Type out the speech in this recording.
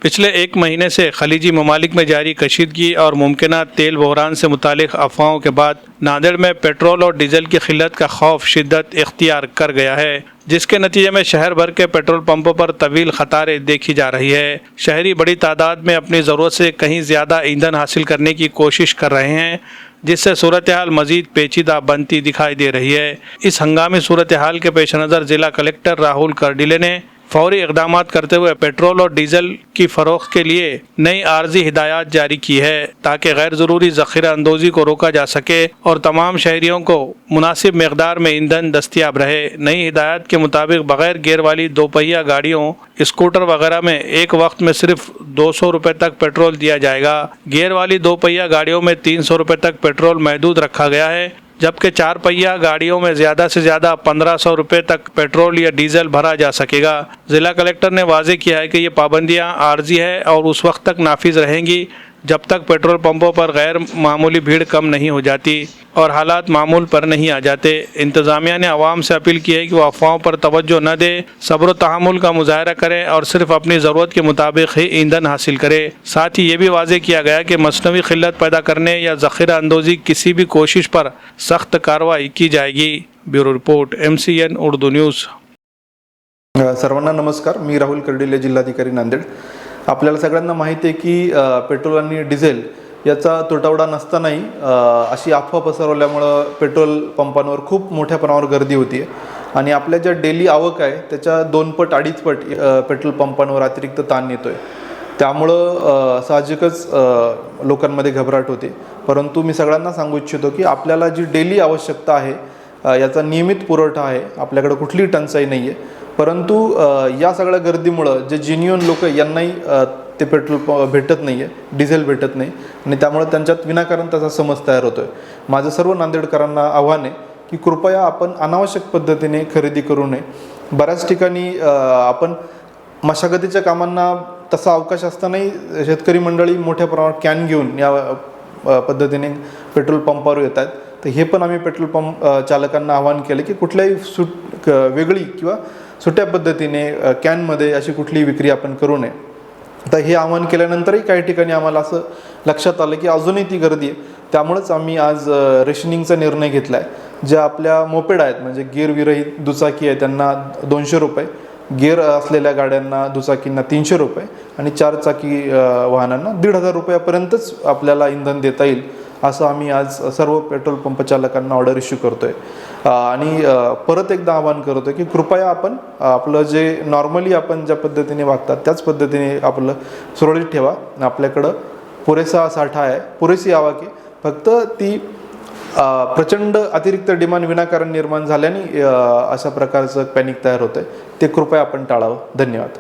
पिछले एक महीने से खलीजी ममालिक में जारी कशीदगी और मुमकिना तेल बहरान से मुतालिक अफवाहों के बाद नांदेड़ में पेट्रोल और डीजल की किल्लत का खौफ शिद्दत इख्तियार कर गया है, जिसके नतीजे में शहर भर के पेट्रोल पंपों पर तवील कतारें देखी जा रही है। शहरी बड़ी तादाद में अपनी ज़रूरत से कहीं ज़्यादा ईंधन हासिल करने की कोशिश कर रहे हैं, जिससे सूरत हाल मज़ीद पेचीदा बनती दिखाई दे रही है। इस हंगामी सूरत हाल के पेश नज़र ज़िला कलेक्टर राहुल करडिले ने फौरी इक़दाम करते हुए पेट्रोल और डीजल की फ़रोख्त के लिए नई आर्जी हिदायत जारी की है, ताकि गैर ज़रूरी ज़ख़ीरा अंदोज़ी को रोका जा सके और तमाम शहरियों को मुनासिब मकदार में ईंधन दस्तियाब रहे। नई हिदायत के मुताबिक बग़ैर गियर वाली दोपहिया गाड़ियों, स्कूटर वगैरह में एक वक्त में सिर्फ 200 रुपये तक पेट्रोल दिया जाएगा। गियर वाली दोपहिया गाड़ियों में 300 रुपये तक पेट्रोल महदूद रखा गया है, जबकि 4 पहिया गाड़ियों में ज़्यादा से ज़्यादा 1500 रुपये तक पेट्रोल या डीजल भरा जा सकेगा। ज़िला कलेक्टर ने वाज़ेह किया है कि ये पाबंदियां आर्जी है और उस वक्त तक नाफिज रहेंगी जब तक पेट्रोल पंपों पर गैर मामूली भीड़ कम नहीं हो जाती और हालात मामूल पर नहीं आ जाते। इंतज़ामिया ने आवाम से अपील की है कि वो अफवाहों पर तवज्जो न दे, सब्र तहम्मुल का मुजाहरा करें और सिर्फ अपनी ज़रूरत के मुताबिक ही ईंधन हासिल करे। साथ ही ये भी वाज़ेह किया गया कि मसनवी ख़िल्लत पैदा करने या ज़ख़ीरा अंदोज़ी किसी भी कोशिश पर सख्त कार्रवाई की जाएगी। Bureau report, MCN Urdu news. सर्वांना नमस्कार, मी राहुल करडिले, जिल्हाधिकारी नांदेड। आपल्याला सगळ्यांना माहिती आहे की पेट्रोल आणि डिझेल याचा तुटवडा नसतानाही अशी अफवा पसरवल्यामुळं पेट्रोल पंपांवर खूप मोठ्या प्रमाणावर गर्दी होती आहे आणि आपल्या ज्या डेली आवक आहे त्याच्या 2 पट 2.5 पट पेट्रोल पंपांवर अतिरिक्त ताण येतो आहे। त्यामुळं साहजिकच लोकांमध्ये घबराट होते, परंतु मी सगळ्यांना सांगू इच्छितो की आपल्याला जी डेली आवश्यकता आहे याचा नियमित पुरवठा आहे, आपल्याकडे कुठलीही टंचाई नाही आहे। परंतु या सगळ्या गर्दीमुळं जे जेन्युइन लोक यांनाही ते पेट्रोल भेटत नाही आहे, डिझेल भेटत नाही आणि त्यामुळे त्यांच्यात विनाकारण त्याचा समज तयार होतो आहे। माझं सर्व नांदेडकरांना आव्हान आहे की कृपया आपण अनावश्यक पद्धतीने खरेदी करू नये। बऱ्याच ठिकाणी आपण मशागतीच्या कामांना तसा अवकाश असतानाही शेतकरी मंडळी मोठ्या प्रमाणात कॅन घेऊन या पद्धतीने पेट्रोल पंपावर येत आहेत। तर हे पण आम्ही पेट्रोल पंप चालकांना आवाहन केले की कुठल्याही वेगळी किंवा सुट्या पद्धतीने कॅनमध्ये अशी कुठलीही विक्री आपण करू नये। तर हे आवाहन केल्यानंतरही काही ठिकाणी आम्हाला असं लक्षात आलं की अजूनही ती गर्दी आहे, त्यामुळेच आम्ही आज रेशनिंगचा निर्णय घेतला आहे। ज्या आपल्या मोपेड आहेत म्हणजे गिअर विरहित दुचाकी आहे त्यांना 200 रुपये, गिअर असलेल्या गाड्यांना दुचाकींना 300 रुपये आणि 4 चाकी वाहनांना 1500 रुपयापर्यंतच आपल्याला इंधन देता येईल, असं आम्ही आज सर्व पेट्रोल पंप चालकांना ऑर्डर इश्यू करतोय। आणि परत एकदा आवाहन करतोय की कृपया आपण आपलं जे नॉर्मली आपण ज्या पद्धतीने वागतात त्याच पद्धतीने आपलं सुरळीत ठेवा। आपल्याकडं पुरेसा साठा आहे, पुरेशी आवक आहे, फक्त ती प्रचंड अतिरिक्त डिमांड विनाकारण निर्माण झाल्याने अशा प्रकारचं पॅनिक तयार होतंय, ते कृपया आपण टाळावं। धन्यवाद।